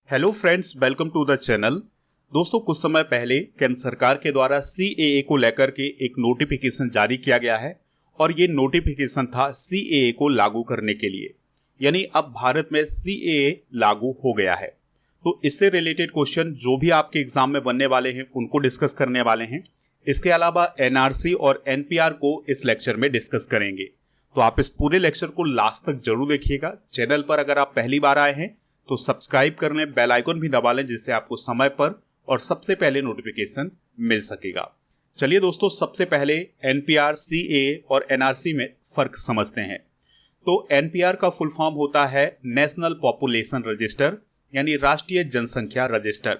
Hello friends, welcome to the channel. दोस्तों, कुछ समय पहले केंद्र सरकार के द्वारा सीएए को लेकर के एक नोटिफिकेशन जारी किया गया है और ये नोटिफिकेशन था सीएए को लागू करने के लिए। यानी अब भारत में सीएए लागू हो गया है। तो इससे रिलेटेड क्वेश्चन जो भी आपके एग्जाम में बनने वाले हैं उनको डिस्कस करने वाले हैं। इसके अलावा एनआरसी और एनपीआर को इस लेक्चर में डिस्कस करेंगे। तो आप इस पूरे लेक्चर को लास्ट तक जरूर देखिएगा। चैनल पर अगर आप पहली बार आए हैं तो सब्सक्राइब कर लें, बेल आइकन भी दबा लें, जिससे आपको समय पर और सबसे पहले नोटिफिकेशन मिल सकेगा। चलिए दोस्तों, सबसे पहले एनपीआर, सीएए और एनआरसी में फर्क समझते हैं। तो एनपीआर का फुल फॉर्म होता है नेशनल पॉपुलेशन रजिस्टर, यानी राष्ट्रीय जनसंख्या रजिस्टर।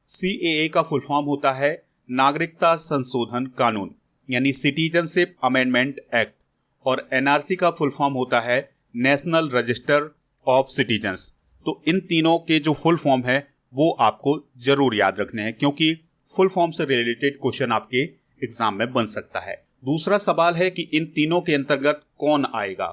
सीएए का फुल फॉर्म होता है नागरिकता संशोधन कानून, यानी सिटीजनशिप अमेंडमेंट एक्ट। और एनआरसी का फुल फॉर्म होता है नेशनल रजिस्टर ऑफ सिटीजन्स। तो इन तीनों के जो फुल फॉर्म है वो आपको जरूर याद रखने हैं, क्योंकि फुल फॉर्म से रिलेटेड क्वेश्चन आपके एग्जाम में बन सकता है। दूसरा सवाल है कि इन तीनों के अंतर्गत कौन आएगा।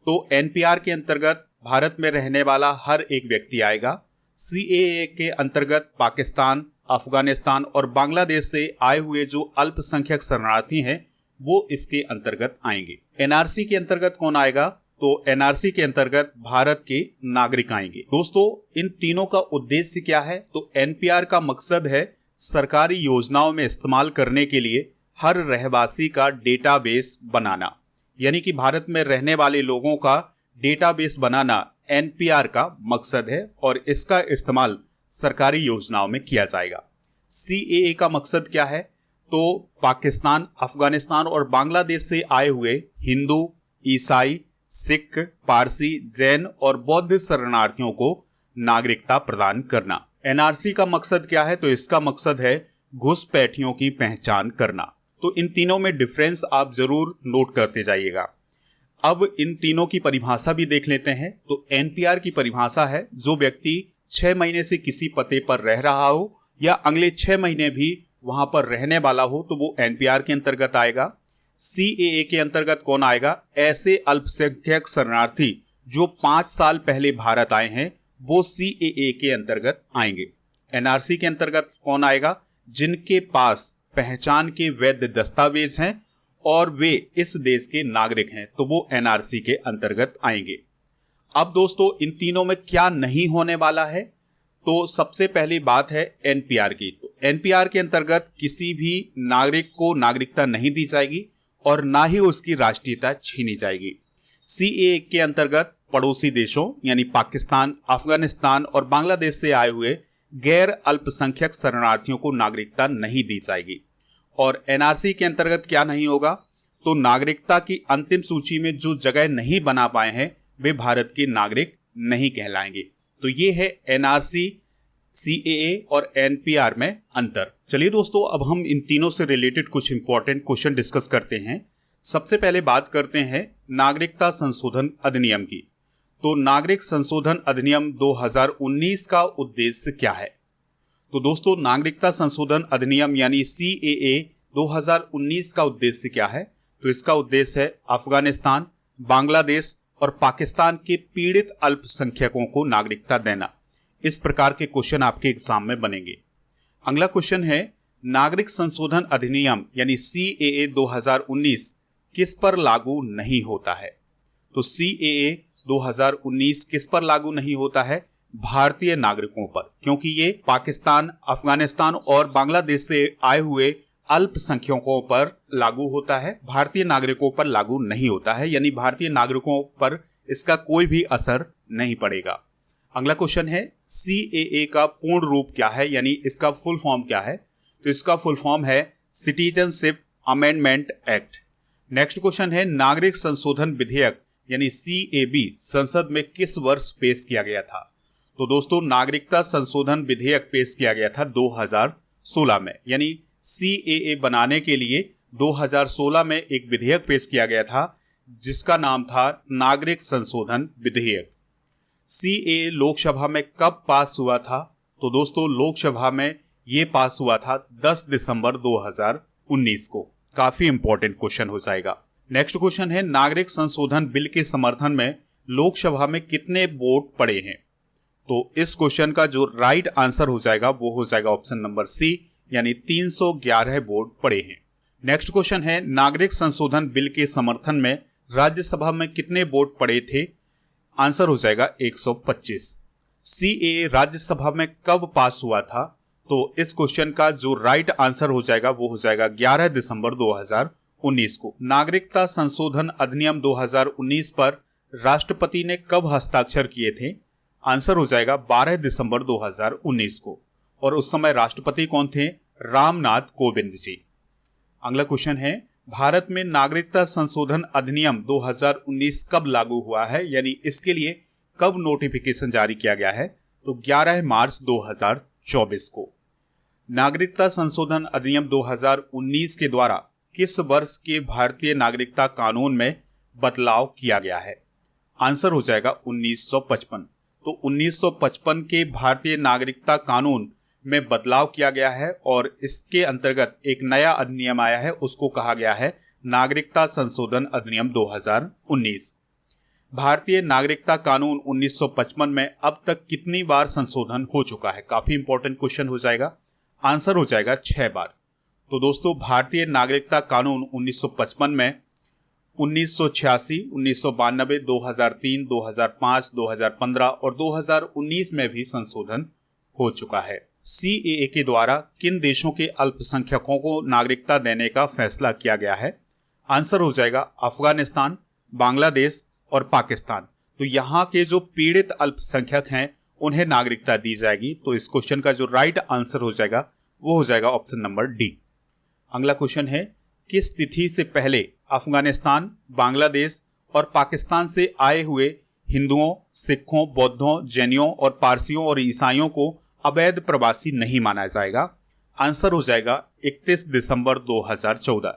तो एनपीआर के अंतर्गत भारत में रहने वाला हर एक व्यक्ति आएगा। सीएए के अंतर्गत पाकिस्तान, अफगानिस्तान और बांग्लादेश से आए हुए जो अल्पसंख्यक शरणार्थी हैं वो इसके अंतर्गत आएंगे। एनआरसी के अंतर्गत कौन आएगा? तो एनआरसी के अंतर्गत भारत के नागरिक आएंगे। दोस्तों, इन तीनों का उद्देश्य क्या है? तो एनपीआर का मकसद है सरकारी योजनाओं में इस्तेमाल करने के लिए हर रहवासी का डेटाबेस बनाना। यानी कि भारत में रहने वाले लोगों का डेटाबेस बनाना एनपीआर का मकसद है और इसका इस्तेमाल सरकारी योजनाओं में किया जाएगा। सीएए का मकसद क्या है? तो पाकिस्तान, अफगानिस्तान और बांग्लादेश से आए हुए हिंदू, ईसाई, सिख, पारसी, जैन और बौद्ध शरणार्थियों को नागरिकता प्रदान करना। एनआरसी का मकसद क्या है? तो इसका मकसद है घुसपैठियों की पहचान करना। तो इन तीनों में डिफरेंस आप जरूर नोट करते जाइएगा। अब इन तीनों की परिभाषा भी देख लेते हैं। तो एनपीआर की परिभाषा है जो व्यक्ति 6 महीने से किसी पते पर रह रहा हो या अगले 6 महीने भी वहां पर रहने वाला हो तो वो एनपीआर के अंतर्गत आएगा। सीएए के अंतर्गत कौन आएगा? ऐसे अल्पसंख्यक शरणार्थी जो 5 साल पहले भारत आए हैं वो सीएए के अंतर्गत आएंगे। एनआरसी के अंतर्गत कौन आएगा? जिनके पास पहचान के वैध दस्तावेज हैं और वे इस देश के नागरिक हैं तो वो एनआरसी के अंतर्गत आएंगे। अब दोस्तों, इन तीनों में क्या नहीं होने वाला है? तो सबसे पहली बात है एनपीआर की। तो एनपीआर के अंतर्गत किसी भी नागरिक को नागरिकता नहीं दी जाएगी और ना ही उसकी राष्ट्रीयता छीनी जाएगी। सीएए के अंतर्गत पड़ोसी देशों यानी पाकिस्तान, अफगानिस्तान और बांग्लादेश से आए हुए गैर अल्पसंख्यक शरणार्थियों को नागरिकता नहीं दी जाएगी। और एनआरसी के अंतर्गत क्या नहीं होगा? तो नागरिकता की अंतिम सूची में जो जगह नहीं बना पाए हैं वे भारत के नागरिक नहीं कहलाएंगे। तो ये है एनआरसी, सीएए और एनपीआर में अंतर। चलिए दोस्तों, अब हम इन तीनों से रिलेटेड कुछ इंपॉर्टेंट क्वेश्चन डिस्कस करते हैं। सबसे पहले बात करते हैं नागरिकता संशोधन अधिनियम की। तो नागरिक संशोधन अधिनियम 2019 का उद्देश्य क्या है? तो दोस्तों, नागरिकता संशोधन अधिनियम यानी सीएए 2019 का उद्देश्य क्या है? तो इसका उद्देश्य है अफगानिस्तान, बांग्लादेश और पाकिस्तान के पीड़ित अल्पसंख्यकों को नागरिकता देना। इस प्रकार के क्वेश्चन आपके एग्जाम में बनेंगे। अगला क्वेश्चन है नागरिक संशोधन अधिनियम यानी सीएए 2019 किस पर लागू नहीं होता है? तो सीएए 2019 किस पर लागू नहीं होता है? भारतीय नागरिकों पर, क्योंकि ये पाकिस्तान, अफगानिस्तान और बांग्लादेश से आए हुए अल्पसंख्यकों पर लागू होता है। भारतीय नागरिकों पर लागू नहीं होता है, यानी भारतीय नागरिकों पर इसका कोई भी असर नहीं पड़ेगा। अगला क्वेश्चन है सीएए का पूर्ण रूप क्या है, यानी इसका फुल फॉर्म क्या है? तो इसका फुल फॉर्म है citizenship amendment act. Next question है नागरिक संशोधन विधेयक यानी सीएबी संसद में किस वर्ष पेश किया गया था? तो दोस्तों, नागरिकता संशोधन विधेयक पेश किया गया था 2016 में। यानी सीएए बनाने के लिए 2016 में एक विधेयक पेश किया गया था जिसका नाम था नागरिक संशोधन विधेयक। सीएए लोकसभा में कब पास हुआ था? तो दोस्तों, लोकसभा में यह पास हुआ था 10 दिसंबर 2019 को। काफी इंपॉर्टेंट क्वेश्चन हो जाएगा। नेक्स्ट क्वेश्चन है नागरिक संशोधन बिल के समर्थन में लोकसभा में कितने वोट पड़े हैं? तो इस क्वेश्चन का जो राइट आंसर हो जाएगा वो हो जाएगा ऑप्शन नंबर सी, यानी 311 वोट पड़े हैं। नेक्स्ट क्वेश्चन है, नागरिक संशोधन बिल के समर्थन में राज्यसभा में कितने वोट पड़े थे? आंसर हो जाएगा 125। सीएए राज्यसभा में कब पास हुआ था? तो इस क्वेश्चन का जो राइट आंसर हो जाएगा वो हो जाएगा 11 दिसंबर 2019 को। नागरिकता संशोधन अधिनियम 2019 पर राष्ट्रपति ने कब हस्ताक्षर किए थे? आंसर हो जाएगा 12 दिसंबर 2019 को। और उस समय राष्ट्रपति कौन थे? रामनाथ कोविंद जी। अगला क्वेश्चन है, भारत में नागरिकता संशोधन अधिनियम 2019 कब लागू हुआ है, यानी इसके लिए कब नोटिफिकेशन जारी किया गया है? तो 11 मार्च 2024 को। नागरिकता संशोधन अधिनियम 2019 के द्वारा किस वर्ष के भारतीय नागरिकता कानून में बदलाव किया गया है? आंसर हो जाएगा 1955। तो 1955 के भारतीय नागरिकता कानून में बदलाव किया गया है और इसके अंतर्गत एक नया अधिनियम आया है, उसको कहा गया है नागरिकता संशोधन अधिनियम 2019। भारतीय नागरिकता कानून 1955 में अब तक कितनी बार संशोधन हो चुका है? काफी इंपॉर्टेंट क्वेश्चन हो जाएगा। आंसर हो जाएगा 6 बार। तो दोस्तों, भारतीय नागरिकता कानून 1955 में 1986, 1992, 2003, 2005, 2015 और 2019 में भी संशोधन हो चुका है। सीएए के द्वारा किन देशों के अल्पसंख्यकों को नागरिकता देने का फैसला किया गया है? आंसर हो जाएगा अफगानिस्तान, बांग्लादेश और पाकिस्तान। तो यहाँ के जो पीड़ित अल्पसंख्यक हैं उन्हें नागरिकता दी जाएगी। तो इस क्वेश्चन का जो राइट आंसर हो जाएगा वो हो जाएगा ऑप्शन नंबर डी। अगला क्वेश्चन है, किस तिथि से पहले अफगानिस्तान, बांग्लादेश और पाकिस्तान से आए हुए हिंदुओं, सिखों, बौद्धों, जैनियों और पारसियों और ईसाइयों को अवैध प्रवासी नहीं माना जाएगा? आंसर हो जाएगा 31 दिसंबर 2014।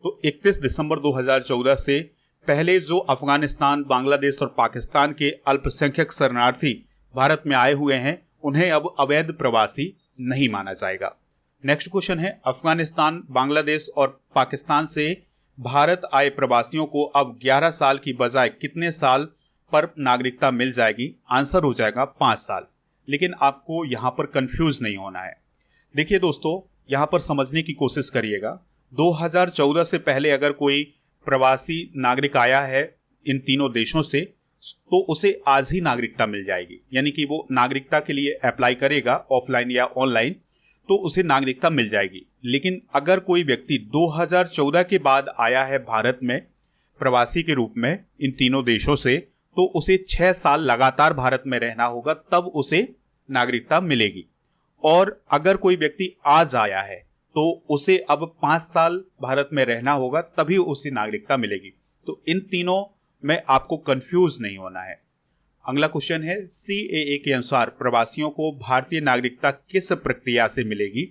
तो 31 दिसंबर 2014 से पहले जो अफगानिस्तान, बांग्लादेश और पाकिस्तान के अल्पसंख्यक शरणार्थी भारत में आए हुए हैं उन्हें अब अवैध प्रवासी नहीं माना जाएगा। नेक्स्ट क्वेश्चन है, अफगानिस्तान, बांग्लादेश और पाकिस्तान से भारत आए प्रवासियों को अब 11 साल की बजाय कितने साल पर नागरिकता मिल जाएगी? आंसर हो जाएगा 5 साल। लेकिन आपको यहां पर कंफ्यूज नहीं होना है। देखिए दोस्तों, यहां पर समझने की कोशिश करिएगा। 2014 से पहले अगर कोई प्रवासी नागरिक आया है इन तीनों देशों से तो उसे आज ही नागरिकता मिल जाएगी, यानी कि वो नागरिकता के लिए अप्लाई करेगा ऑफलाइन या ऑनलाइन तो उसे नागरिकता मिल जाएगी। लेकिन अगर कोई व्यक्ति 2014 के बाद आया है भारत में प्रवासी के रूप में इन तीनों देशों से, तो उसे 6 साल लगातार भारत में रहना होगा, तब उसे नागरिकता मिलेगी। और अगर कोई व्यक्ति आज आया है तो उसे अब 5 साल भारत में रहना होगा, तभी उसे नागरिकता मिलेगी। तो इन तीनों में आपको कंफ्यूज नहीं होना है। अगला क्वेश्चन है, सीएए के अनुसार प्रवासियों को भारतीय नागरिकता किस प्रक्रिया से मिलेगी?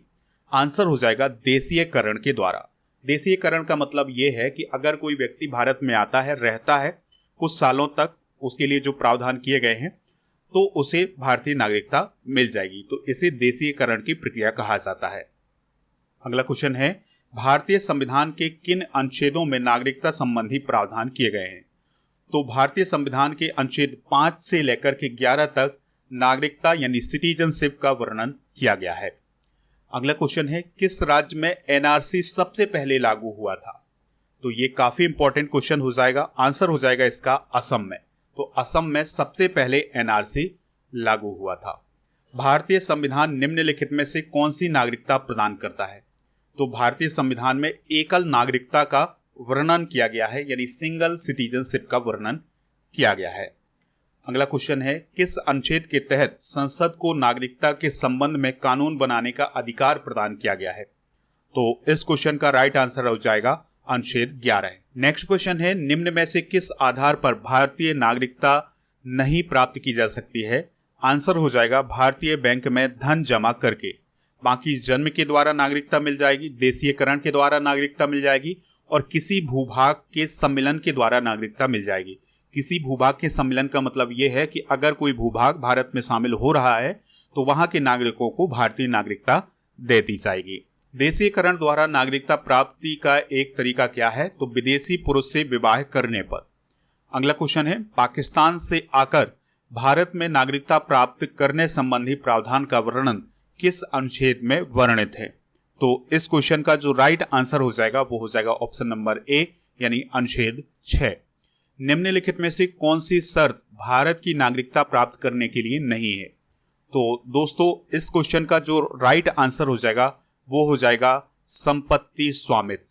आंसर हो जाएगा देशीयकरण के द्वारा। देशीयकरण का मतलब यह है कि अगर कोई व्यक्ति भारत में आता है, रहता है कुछ सालों तक, उसके लिए जो प्रावधान किए गए हैं, तो उसे भारतीय नागरिकता मिल जाएगी। तो इसे देशीयकरण की प्रक्रिया कहा जाता है। अगला क्वेश्चन है, भारतीय संविधान के किन अनुच्छेदों में नागरिकता संबंधी प्रावधान किए गए हैं? तो भारतीय संविधान के अनुच्छेद 5 से लेकर के 11 तक नागरिकता यानी सिटीजनशिप का वर्णन किया गया है। अगला क्वेश्चन है, किस राज्य में एनआरसी सबसे पहले लागू हुआ था? तो ये काफी इंपॉर्टेंट क्वेश्चन हो जाएगा। आंसर हो जाएगा इसका असम में। तो असम में सबसे पहले एनआरसी लागू हुआ था। भारतीय संविधान निम्नलिखित में से कौन सी नागरिकता प्रदान करता है? तो भारतीय संविधान में एकल नागरिकता का वर्णन किया गया है, यानी सिंगल सिटीजनशिप का वर्णन किया गया है। अगला क्वेश्चन है, किस अनुच्छेद के तहत संसद को नागरिकता के संबंध में कानून बनाने का अधिकार प्रदान किया गया है? तो इस क्वेश्चन का राइट आंसर हो जाएगा अनुच्छेद 11। नेक्स्ट क्वेश्चन है, निम्न में से किस आधार पर भारतीय नागरिकता नहीं प्राप्त की जा सकती है? आंसर हो जाएगा भारतीय बैंक में धन जमा करके। बाकी जन्म के द्वारा नागरिकता मिल जाएगी, देशीयकरण के द्वारा नागरिकता मिल जाएगी और किसी भूभाग के सम्मेलन के द्वारा नागरिकता मिल जाएगी। किसी भूभाग के सम्मेलन का मतलब यह है कि अगर कोई भूभाग भारत में शामिल हो रहा है तो वहां के नागरिकों को भारतीय नागरिकता दे दी जाएगी। देशीयकरण द्वारा नागरिकता प्राप्ति का एक तरीका क्या है? तो विदेशी पुरुष से विवाह करने पर। अगला क्वेश्चन है, पाकिस्तान से आकर भारत में नागरिकता प्राप्त करने संबंधी प्रावधान का वर्णन किस अनुच्छेद में वर्णित है? तो इस क्वेश्चन का जो राइट आंसर हो जाएगा वो हो जाएगा ऑप्शन नंबर ए यानी अनुच्छेद 6। निम्नलिखित में से कौन सी शर्त भारत की नागरिकता प्राप्त करने के लिए नहीं है? तो दोस्तों इस क्वेश्चन का जो राइट आंसर हो जाएगा वो हो जाएगा संपत्ति स्वामित्व।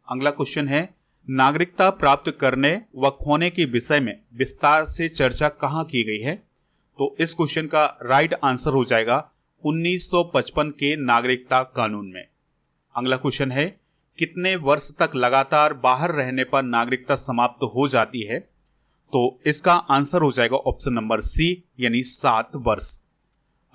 अगला क्वेश्चन है, नागरिकता प्राप्त करने व खोने के विषय में विस्तार से चर्चा कहां की गई है? तो इस क्वेश्चन का राइट आंसर हो जाएगा 1955 के नागरिकता कानून में। अगला क्वेश्चन है, कितने वर्ष तक लगातार बाहर रहने पर नागरिकता समाप्त हो जाती है? तो इसका आंसर हो जाएगा ऑप्शन नंबर सी यानी 7 वर्ष।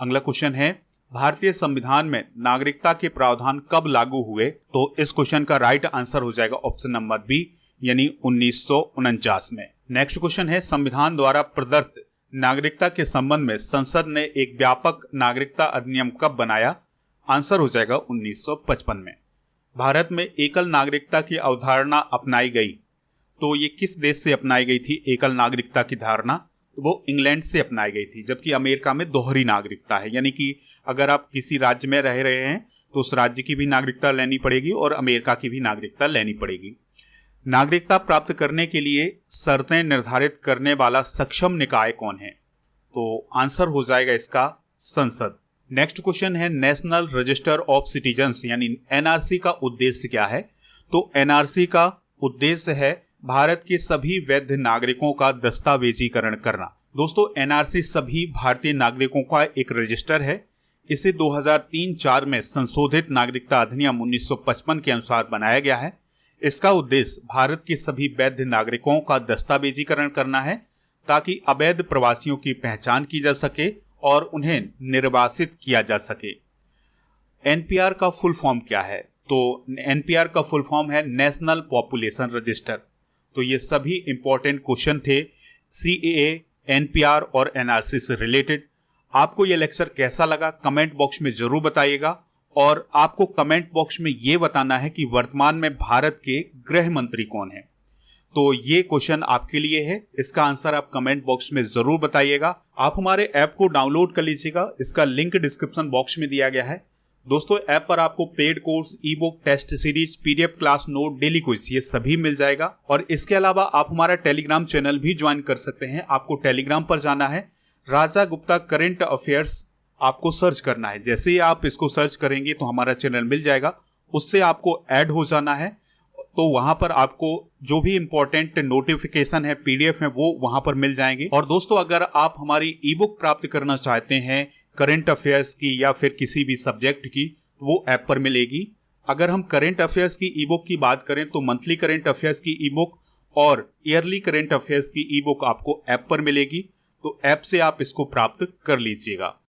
अगला क्वेश्चन है, भारतीय संविधान में नागरिकता के प्रावधान कब लागू हुए? तो इस क्वेश्चन का राइट आंसर हो जाएगा ऑप्शन नंबर बी यानी 1949 में। नेक्स्ट क्वेश्चन है, संविधान द्वारा प्रदत्त नागरिकता के संबंध में संसद ने एक व्यापक नागरिकता अधिनियम कब बनाया? आंसर हो जाएगा 1955 में। भारत में एकल नागरिकता की अवधारणा अपनाई गई, तो ये किस देश से अपनाई गई थी एकल नागरिकता की धारणा? वो इंग्लैंड से अपनाई गई थी। जबकि अमेरिका में दोहरी नागरिकता है, यानी कि अगर आप किसी राज्य में रह रहे हैं तो उस राज्य की भी नागरिकता लेनी पड़ेगी और अमेरिका की भी नागरिकता लेनी पड़ेगी। नागरिकता प्राप्त करने के लिए शर्तें निर्धारित करने वाला सक्षम निकाय कौन है? तो आंसर हो जाएगा इसका संसद। नेक्स्ट क्वेश्चन है, नेशनल रजिस्टर ऑफ सिटीजन्स यानी एनआरसी का उद्देश्य क्या है? तो एनआरसी का उद्देश्य है भारत के सभी वैध नागरिकों का दस्तावेजीकरण करना। दोस्तों एनआरसी सभी भारतीय नागरिकों का एक रजिस्टर है। इसे 2003-4 में संशोधित नागरिकता अधिनियम 1955 के अनुसार बनाया गया है। इसका उद्देश्य भारत के सभी वैध नागरिकों का दस्तावेजीकरण करना है ताकि अवैध प्रवासियों की पहचान की जा सके और उन्हें निर्वासित किया जा सके। एनपीआर का फुल फॉर्म क्या है? तो एनपीआर का फुल फॉर्म है नेशनल पॉपुलेशन रजिस्टर। तो ये सभी इंपॉर्टेंट क्वेश्चन थे सीएए, एनपीआर और एनआरसी से रिलेटेड। आपको ये लेक्चर कैसा लगा कमेंट बॉक्स में जरूर बताइएगा और आपको कमेंट बॉक्स में ये बताना है कि वर्तमान में भारत के गृह मंत्री कौन है। तो ये क्वेश्चन आपके लिए है, इसका आंसर आप कमेंट बॉक्स में जरूर बताइएगा। आप हमारे ऐप को डाउनलोड कर लीजिएगा, इसका लिंक डिस्क्रिप्शन बॉक्स में दिया गया है। दोस्तों ऐप पर आपको paid course, e book, test series, PDF class note, daily quiz ये सभी मिल जाएगा। और इसके अलावा आप हमारा टेलीग्राम चैनल भी ज्वाइन कर सकते हैं। आपको टेलीग्राम पर जाना है, राजा गुप्ता करंट अफेयर्स आपको सर्च करना है। जैसे ही आप इसको सर्च करेंगे तो हमारा चैनल मिल जाएगा, उससे आपको ऐड हो जाना है। तो वहां पर आपको जो भी इंपॉर्टेंट नोटिफिकेशन है, पीडीएफ है, वो वहां पर मिल जाएंगे। और दोस्तों अगर आप हमारी ई बुक प्राप्त करना चाहते हैं करंट अफेयर्स की या फिर किसी भी सब्जेक्ट की, तो वो ऐप पर मिलेगी। अगर हम करंट अफेयर्स की ई बुक की बात करें तो मंथली करंट अफेयर्स की ई बुक और ईयरली करंट अफेयर्स की ई बुक आपको ऐप पर मिलेगी। तो ऐप से आप इसको प्राप्त कर लीजिएगा।